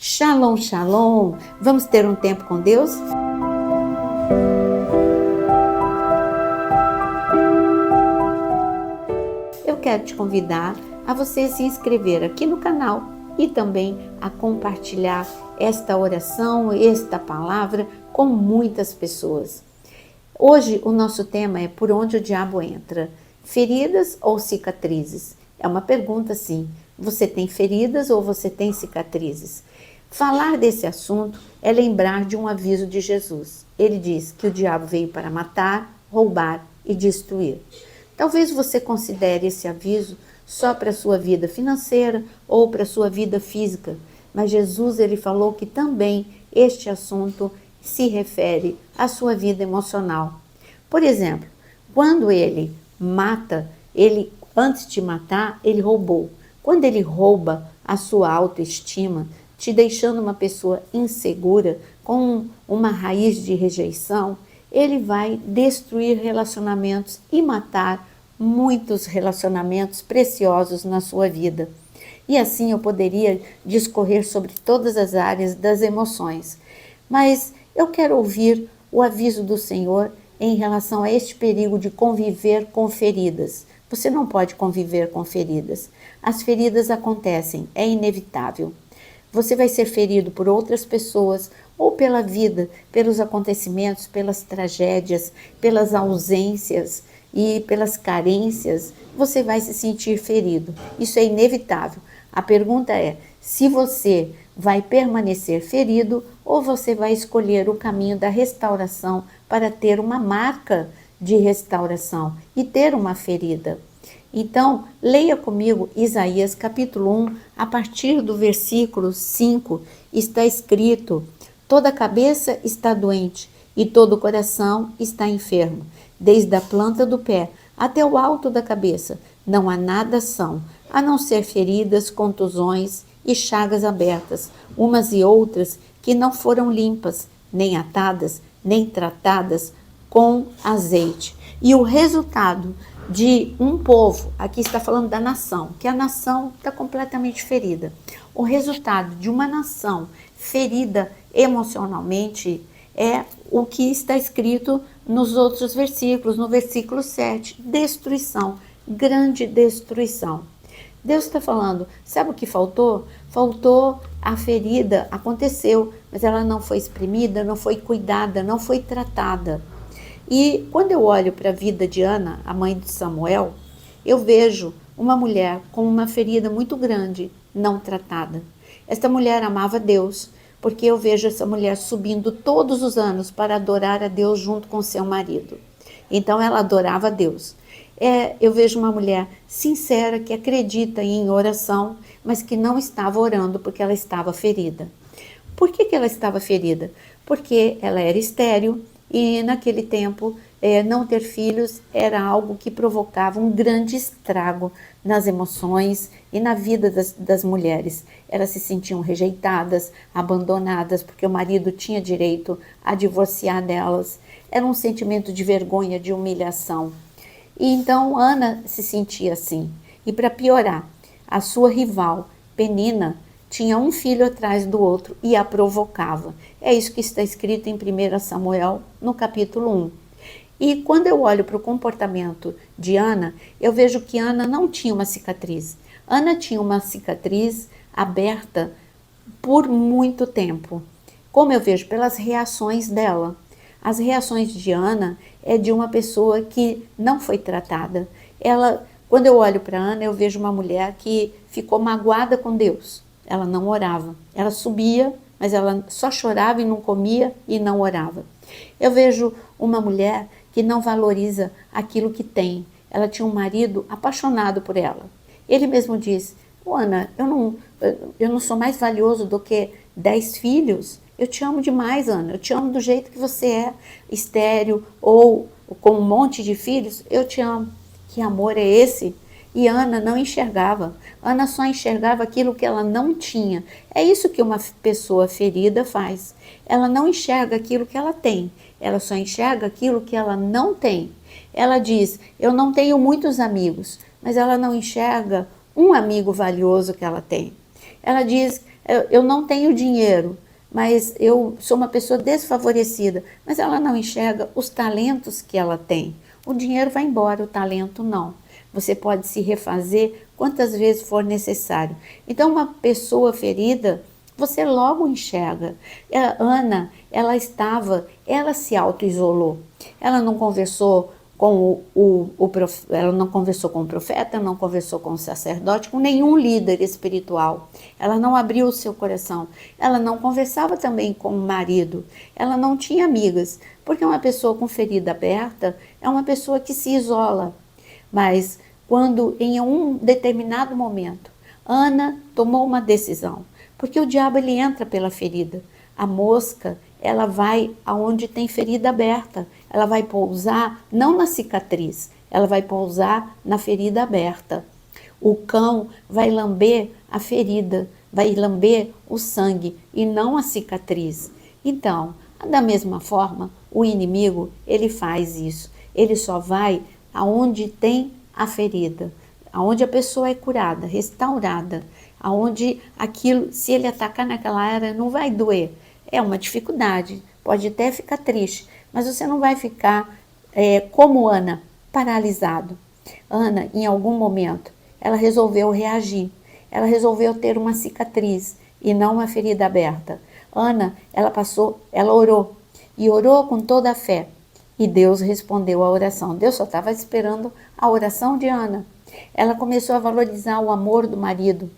Shalom, shalom! Vamos ter um tempo com Deus? Eu quero te convidar a você se inscrever aqui no canal e também a compartilhar esta oração, esta palavra com muitas pessoas. Hoje o nosso tema é por onde o diabo entra, feridas ou cicatrizes? É uma pergunta sim, você tem feridas ou você tem cicatrizes? Falar desse assunto é lembrar de um aviso de Jesus. Ele diz que o diabo veio para matar, roubar e destruir. Talvez você considere esse aviso só para a sua vida financeira ou para a sua vida física, mas Jesus ele falou que também este assunto se refere à sua vida emocional. Por exemplo, quando ele mata, antes de matar, ele roubou. Quando ele rouba a sua autoestima, te deixando uma pessoa insegura, com uma raiz de rejeição, ele vai destruir relacionamentos e matar muitos relacionamentos preciosos na sua vida. E assim eu poderia discorrer sobre todas as áreas das emoções. Mas eu quero ouvir o aviso do Senhor em relação a este perigo de conviver com feridas. Você não pode conviver com feridas. As feridas acontecem, é inevitável. Você vai ser ferido por outras pessoas ou pela vida, pelos acontecimentos, pelas tragédias, pelas ausências e pelas carências. Você vai se sentir ferido. Isso é inevitável. A pergunta é se você vai permanecer ferido ou você vai escolher o caminho da restauração para ter uma marca de restauração e ter uma ferida. Então, leia comigo Isaías capítulo 1, a partir do versículo 5, está escrito: toda cabeça está doente e todo o coração está enfermo, desde a planta do pé até o alto da cabeça. Não há nada são, a não ser feridas, contusões e chagas abertas, umas e outras que não foram limpas, nem atadas, nem tratadas com azeite. E o resultado de um povo, aqui está falando da nação, que a nação está completamente ferida. O resultado de uma nação ferida emocionalmente é o que está escrito nos outros versículos, no versículo 7, destruição, grande destruição. Deus está falando, sabe o que faltou? Faltou a ferida, aconteceu, mas ela não foi exprimida, não foi cuidada, não foi tratada. E quando eu olho para a vida de Ana, a mãe de Samuel, eu vejo uma mulher com uma ferida muito grande, não tratada. Esta mulher amava Deus, porque eu vejo essa mulher subindo todos os anos para adorar a Deus junto com seu marido. Então ela adorava a Deus. Eu vejo uma mulher sincera que acredita em oração, mas que não estava orando porque ela estava ferida. Por que ela estava ferida? Porque ela era estéril e naquele tempo não ter filhos era algo que provocava um grande estrago nas emoções e na vida das mulheres. Elas se sentiam rejeitadas, abandonadas, porque o marido tinha direito a divorciar delas. Era um sentimento de vergonha, de humilhação. E então Ana se sentia assim. E para piorar, a sua rival, Penina, tinha um filho atrás do outro e a provocava. É isso que está escrito em 1 Samuel, no capítulo 1. E quando eu olho para o comportamento de Ana, eu vejo que Ana não tinha uma cicatriz. Ana tinha uma cicatriz aberta por muito tempo. Como eu vejo? Pelas reações dela. As reações de Ana é de uma pessoa que não foi tratada. Quando eu olho para Ana, eu vejo uma mulher que ficou magoada com Deus. Ela não orava. Ela subia, mas ela só chorava e não comia e não orava. Eu vejo uma mulher que não valoriza aquilo que tem. Ela tinha um marido apaixonado por ela. Ele mesmo diz: Ana, eu não sou mais valioso do que 10 filhos. Eu te amo demais, Ana. Eu te amo do jeito que você é, estéril ou com um monte de filhos. Eu te amo. Que amor é esse? E Ana não enxergava. Ana só enxergava aquilo que ela não tinha. É isso que uma pessoa ferida faz. Ela não enxerga aquilo que ela tem. Ela só enxerga aquilo que ela não tem. Ela diz: eu não tenho muitos amigos, mas ela não enxerga um amigo valioso que ela tem. Ela diz: Eu não tenho dinheiro, mas eu sou uma pessoa desfavorecida. Mas ela não enxerga os talentos que ela tem. O dinheiro vai embora, o talento não. Você pode se refazer quantas vezes for necessário. Então, uma pessoa ferida, você logo enxerga. A Ana, ela se auto-isolou. Ela não conversou com ela não conversou com o profeta, não conversou com o sacerdote, com nenhum líder espiritual. Ela não abriu o seu coração. Ela não conversava também com o marido. Ela não tinha amigas, porque uma pessoa com ferida aberta é uma pessoa que se isola. Mas quando em um determinado momento Ana tomou uma decisão, porque o diabo ele entra pela ferida. A mosca, ela vai aonde tem ferida aberta. Ela vai pousar não na cicatriz, ela vai pousar na ferida aberta. O cão vai lamber a ferida, vai lamber o sangue e não a cicatriz. Então, da mesma forma, o inimigo, ele faz isso. Ele só vai aonde tem a ferida, aonde a pessoa é curada, restaurada, aonde aquilo, se ele atacar naquela área, não vai doer. É uma dificuldade, pode até ficar triste, mas você não vai ficar como Ana, paralisado. Ana, em algum momento, ela resolveu reagir, ela resolveu ter uma cicatriz e não uma ferida aberta. Ana, ela orou, e orou com toda a fé. E Deus respondeu a oração. Deus só estava esperando a oração de Ana. Ela começou a valorizar o amor do marido.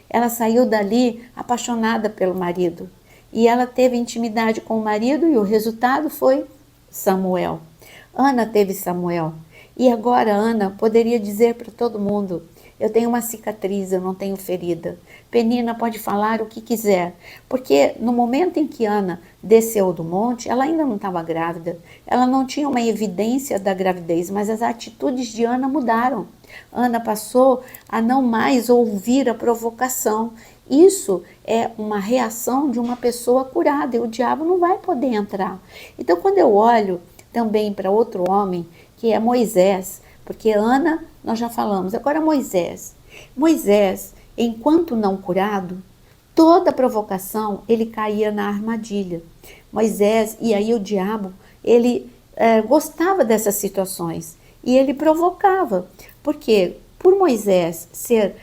Ela saiu dali apaixonada pelo marido. E ela teve intimidade com o marido e o resultado foi Samuel. Ana teve Samuel. E agora Ana poderia dizer para todo mundo: eu tenho uma cicatriz, eu não tenho ferida. Penina pode falar o que quiser, porque no momento em que Ana desceu do monte, ela ainda não estava grávida, ela não tinha uma evidência da gravidez, mas as atitudes de Ana mudaram. Ana passou a não mais ouvir a provocação. Isso é uma reação de uma pessoa curada e o diabo não vai poder entrar. Então, quando eu olho também para outro homem, que é Moisés, porque Ana, nós já falamos, agora Moisés. Moisés, enquanto não curado, toda provocação, ele caía na armadilha. Moisés, e aí o diabo, ele gostava dessas situações e ele provocava, porque por Moisés ser,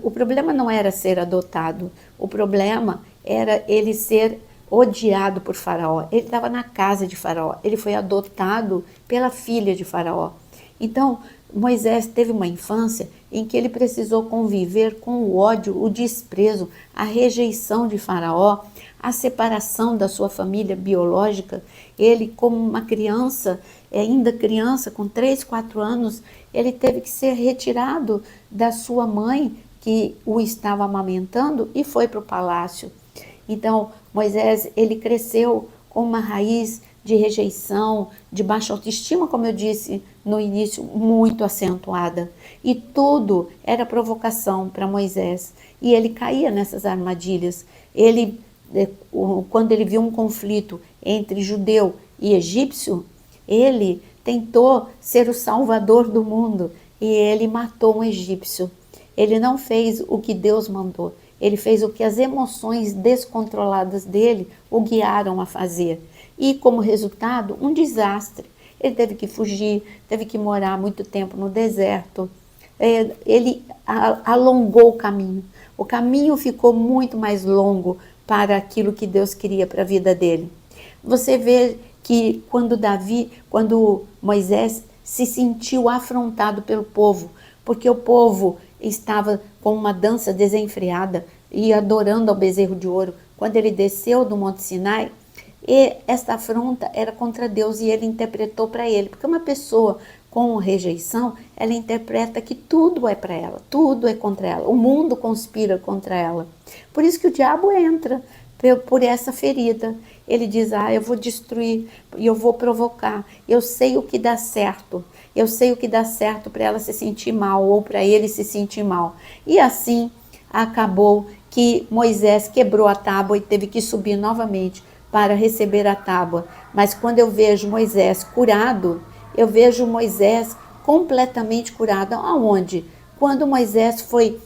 o problema não era ser adotado, o problema era ele ser odiado por Faraó. Ele estava na casa de Faraó, ele foi adotado pela filha de Faraó. Então, Moisés teve uma infância em que ele precisou conviver com o ódio, o desprezo, a rejeição de Faraó, a separação da sua família biológica. Ele, como uma criança, ainda criança, com 3, 4 anos, ele teve que ser retirado da sua mãe, que o estava amamentando, e foi para o palácio. Então, Moisés, ele cresceu com uma raiz de rejeição, de baixa autoestima, como eu disse no início, muito acentuada. E tudo era provocação para Moisés. E ele caía nessas armadilhas. Ele, quando ele viu um conflito entre judeu e egípcio, ele tentou ser o salvador do mundo e ele matou um egípcio. Ele não fez o que Deus mandou. Ele fez o que as emoções descontroladas dele o guiaram a fazer. E, como resultado, um desastre. Ele teve que fugir, teve que morar muito tempo no deserto. Ele alongou o caminho. O caminho ficou muito mais longo para aquilo que Deus queria para a vida dele. Você vê que quando Moisés se sentiu afrontado pelo povo, porque o povo estava com uma dança desenfreada e adorando ao bezerro de ouro, quando ele desceu do Monte Sinai, e esta afronta era contra Deus e ele interpretou para ele, porque uma pessoa com rejeição, ela interpreta que tudo é para ela, tudo é contra ela, o mundo conspira contra ela. Por isso que o diabo entra por essa ferida. Ele diz: eu vou destruir e eu vou provocar, eu sei o que dá certo, eu sei o que dá certo para ela se sentir mal ou para ele se sentir mal. E assim acabou que Moisés quebrou a tábua e teve que subir novamente para receber a tábua. Mas quando eu vejo Moisés curado, eu vejo Moisés completamente curado. Aonde? Quando Moisés foi,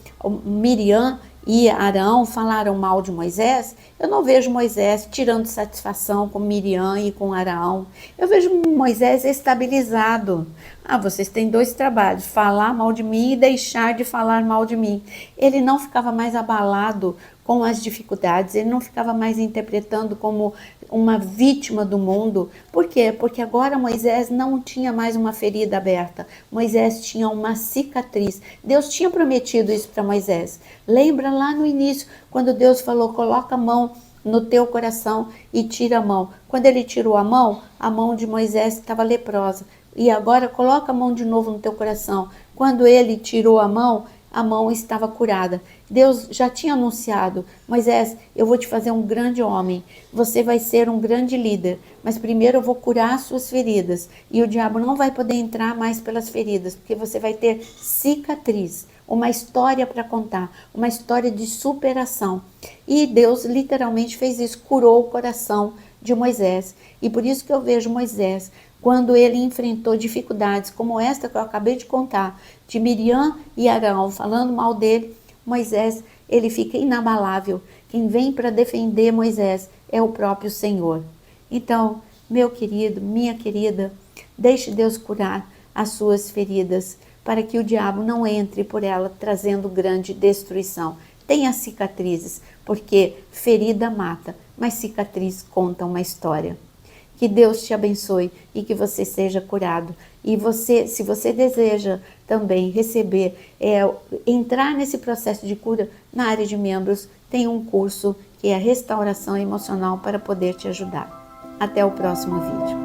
Miriam e Arão falaram mal de Moisés, eu não vejo Moisés tirando satisfação com Miriam e com Arão. Eu vejo Moisés estabilizado. Ah, vocês têm dois trabalhos, falar mal de mim e deixar de falar mal de mim. Ele não ficava mais abalado com as dificuldades, ele não ficava mais interpretando como uma vítima do mundo. Por quê? Porque agora Moisés não tinha mais uma ferida aberta, Moisés tinha uma cicatriz. Deus tinha prometido isso para Moisés. Lembra lá no início, quando Deus falou, coloca a mão no teu coração e tira a mão. Quando ele tirou a mão de Moisés estava leprosa. E agora coloca a mão de novo no teu coração. Quando ele tirou a mão estava curada. Deus já tinha anunciado, Moisés, eu vou te fazer um grande homem, você vai ser um grande líder, mas primeiro eu vou curar as suas feridas, e o diabo não vai poder entrar mais pelas feridas, porque você vai ter cicatriz, uma história para contar, uma história de superação. E Deus literalmente fez isso, curou o coração de Moisés. E por isso que eu vejo Moisés, quando ele enfrentou dificuldades como esta que eu acabei de contar, de Miriam e Arão falando mal dele, Moisés, ele fica inabalável. Quem vem para defender Moisés é o próprio Senhor. Então, meu querido, minha querida, deixe Deus curar as suas feridas, para que o diabo não entre por ela, trazendo grande destruição. Tenha cicatrizes, porque ferida mata, mas cicatriz conta uma história. Que Deus te abençoe e que você seja curado. E você, se você deseja também receber, entrar nesse processo de cura na área de membros, tem um curso que é a restauração emocional para poder te ajudar. Até o próximo vídeo.